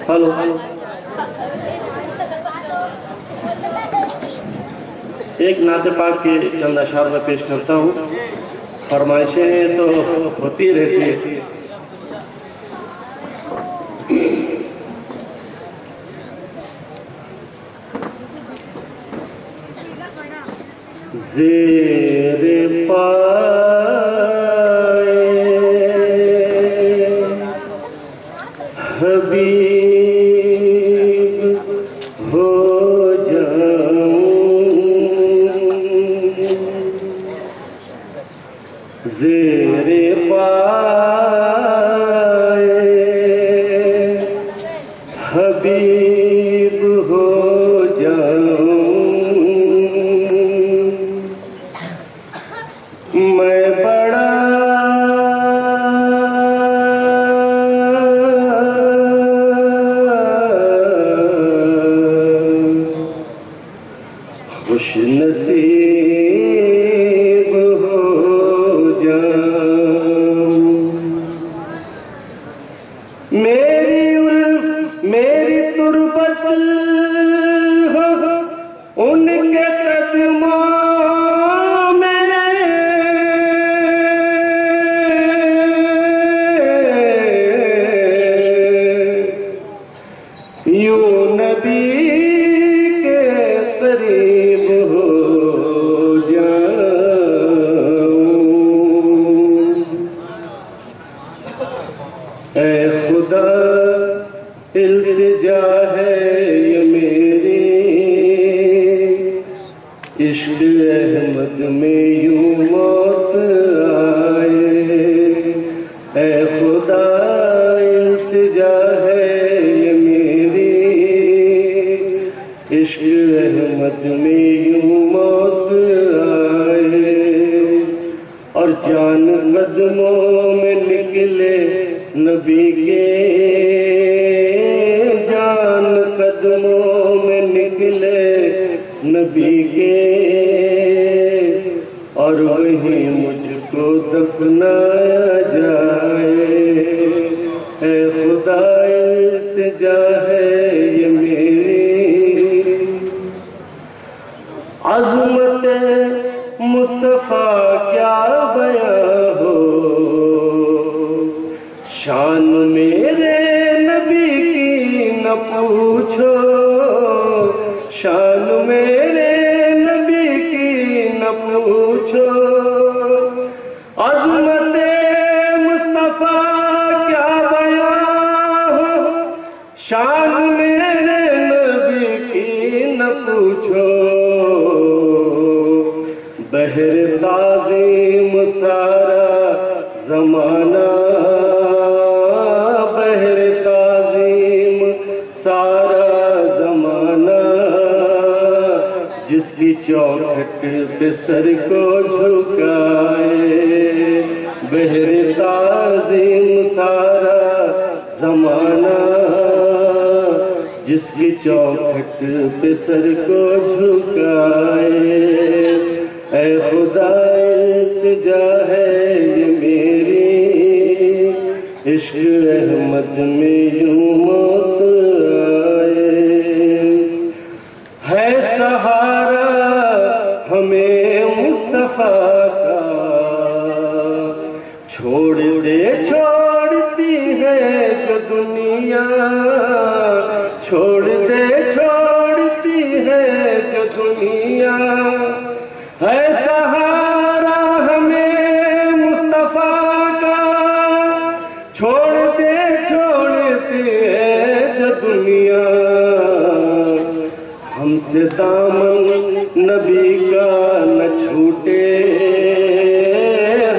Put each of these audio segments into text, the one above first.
Hello ایک نعت پاک کے چند اشعار میں پیش کرتا ہوں. فرمائشیں تو ہوتی رہتی ہے. زیر پائے حبیب ہو جاؤں, زیر پائے حبیب ہو جاؤں, میں بڑا خوش نصیب ہو جاؤں. میری تربت ان کے قدموں یوں نبی کے قریب ہو جاؤں. اے خدا التجا ہے یہ میری, عشق احمد میں یوں موت آئے. اے خدا التجا ہے عشق احمد میں یوں موت آئے, اور جان قدموں میں نکلے نبی کے, جان قدموں میں نکلے نبی کے, اور وہیں مجھ کو دفنایا جائے. اے خدا التجا ہے یہ میری, عظمت مصطفیٰ کیا بیاں ہو, شان میرے نبی کی نہ پوچھو, شان میرے نبی کی نہ پوچھو. عظمت مصطفیٰ کیا بیاں ہو, شان میرے نبی کی نہ پوچھو. بحر تعظیم سارا زمانہ, بحر تعظیم سارا زمانہ, جس کی چوکھٹ پہ سر کو جھکائے. بحر تعظیم سارا زمانہ, جس کی چوکھٹ پہ سر کو جھکائے. اے خدا التجا ہے یہ میری, عشق احمد میں یوں موت آئے. ہے سہارا ہمیں مصطفیٰ کا, چھوڑتی ہے جو دنیا, چھوڑتی ہے جو دنیا. ہے سہارا ہمیں مصطفیٰ کا, چھوڑتی ہے جو دنیا. ہم سے دامن نبی کا نہ چھوٹے,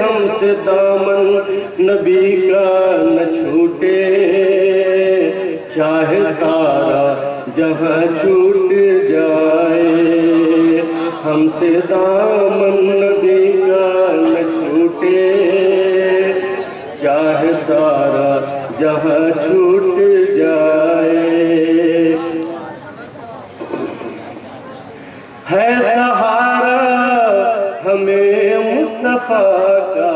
ہم سے دامن نبی کا نہ چھوٹے. چاہے سارا جہاں چھوٹ جائے, ہم سے دامن نبی کا نہ چھوٹے. چاہے سارا جہاں چھوٹ جائے. ہے سہارا ہمیں مصطفیٰ کا,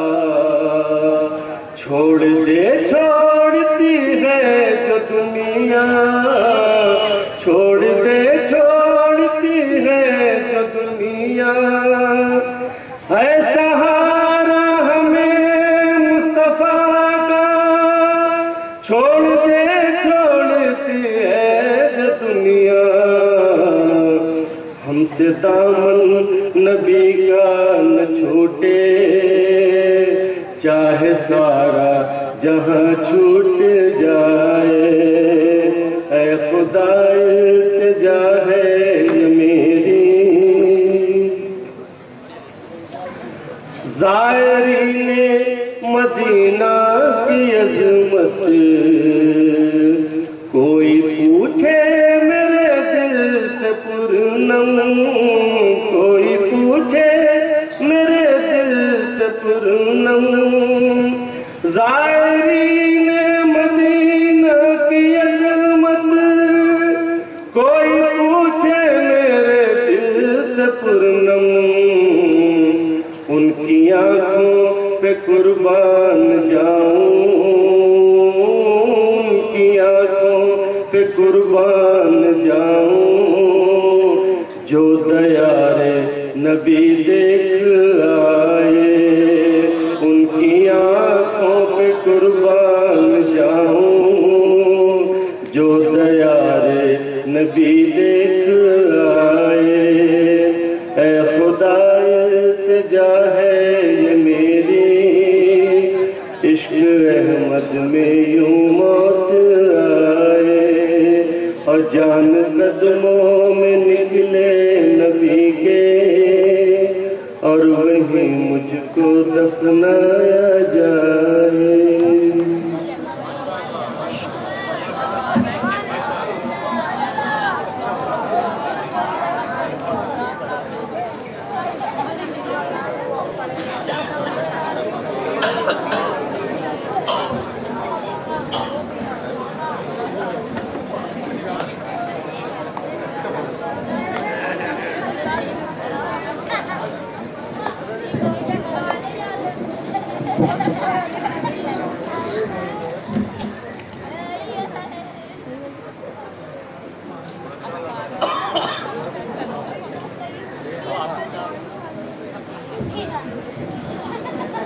چھوڑتی چھوڑتی ہے جو دنیا، چھوڑ دے چھوڑتی ہے جو دنیا، ہے سہارا ہمیں مصطفیٰ کا، چھوڑ دے چھوڑتی ہے جو دنیا، ہم سے دامن نبی کا نہ چھوٹے، چاہے سارا جہاں چھوٹ جائے، اے خدا التجا ہے یہ میری، زائرین مدینہ کی عظمت، کوئی پوچھے میرے دل سے پرنم، کوئی پوچھے میرے دل سے پرنم، زائرین مدینہ کی عظمت، کوئی پوچھے میرے دل سے پرنم، ان کی آنکھوں پہ قربان جاؤں، ان کی آنکھوں پہ قربان جاؤں، جو دیارے نبی دیکھ آئے، ان کی آنکھوں پہ قربان جاؤں، جو دیارے نبی دیکھ آئے، اے خدا التجا ہے یہ میری، عشق احمد میں یوں موت آئے، اور جان قدموں میں نکلے نبی کے، اور وہیں مجھ کو دفنایا جائے۔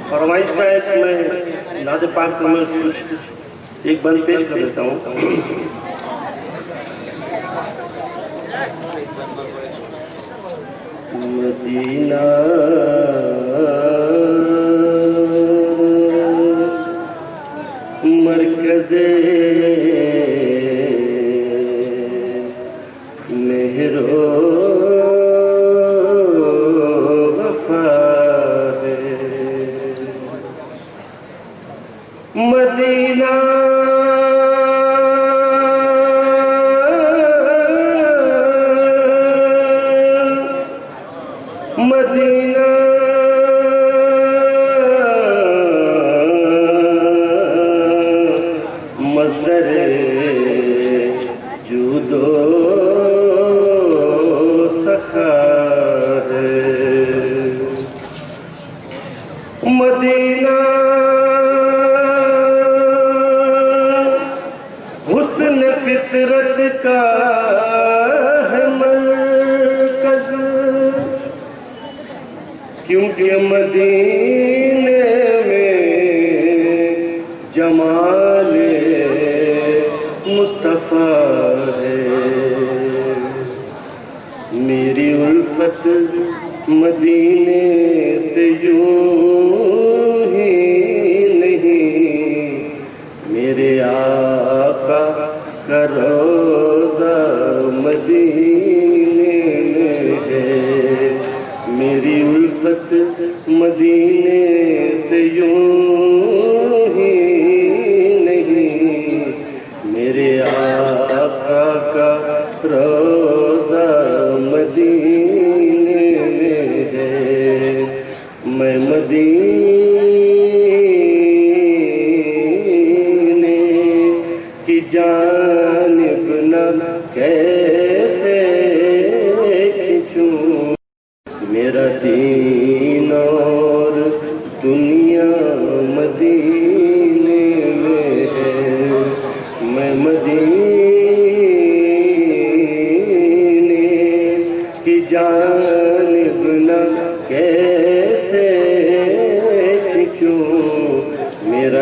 فرمائش کا ہے کہ میں نعت پاک میں ایک بند پیش کر دیتا ہوں۔ مدینہ مرکز مہر و وفا ہے، مدینہ مدینہ مصدر جود و سخا ہے، مدینہ حسن فطرت کا ہے مرکز، کیونکہ مدینے میں جمال مصطفیٰ ہے، میری الفت مدینے سے یوں ہی نہیں، میرے آقا کا روضہ مدینے میں ہے، میری الفت مدینے سے یوں ہی نہیں، میرے آقا کا روضہ مدینے میں ہے، میں مدینے کی جانب نہ کیسے کھنچوں، میرا دین اور دنیا مدینے میں ہے۔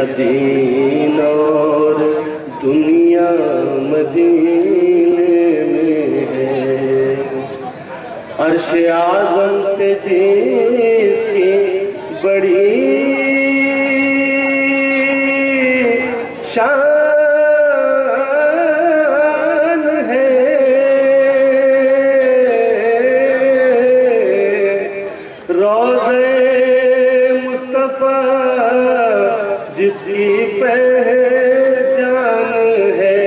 میرا دین اور دنیا مدینے میں ہے، عرش اعظم پہ جس کی بڑی شان ہے، روضہ مصطفیٰ جس کی پہچان ہے،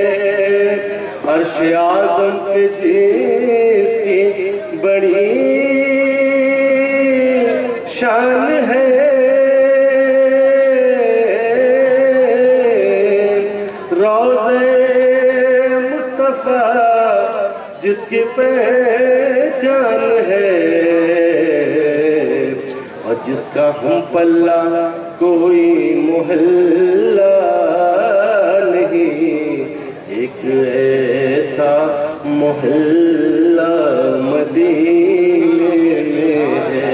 عرش اعظم پہ جس کی بڑی شان ہے، روضہ مصطفیٰ جس کی پہچان ہے، اور جس کا ہم پلہ کوئی محلہ نہیں، ایک ایسا محلہ مدینے میں ہے،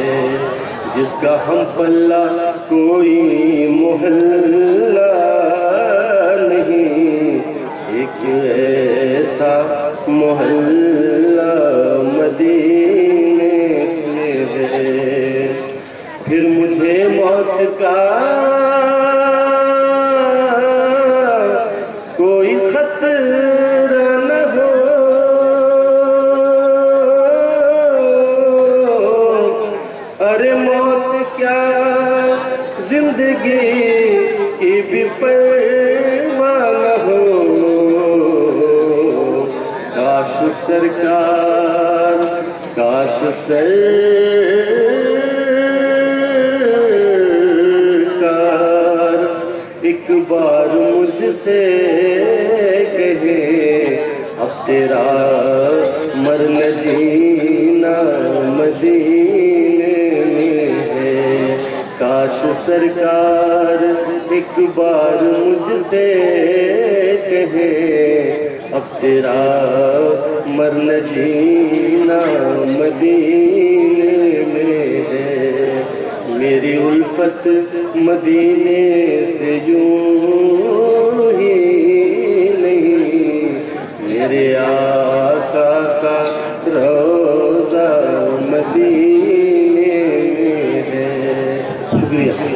جس کا ہم پلہ کوئی محلہ نہیں، ایک ایسا محلہ مدینے میں ہے۔ پھر مجھے موت کا کوئی خطرہ نہ ہو، ارے موت کیا زندگی کی بھی پرواہ نہ ہو، کاش سرکار کاش سرکار ایک بار مجھ سے کہے اب تیرا مرنا جینا مدینے میں ہے، کاش سرکار ایک بار مجھ سے کہے اب تیرا مرنا جینا مدینے میں ہے، میری الفت مدینے سے یوں ہی نہیں، میرے آقا کا روضہ مدینے میں ہے۔ شکریہ۔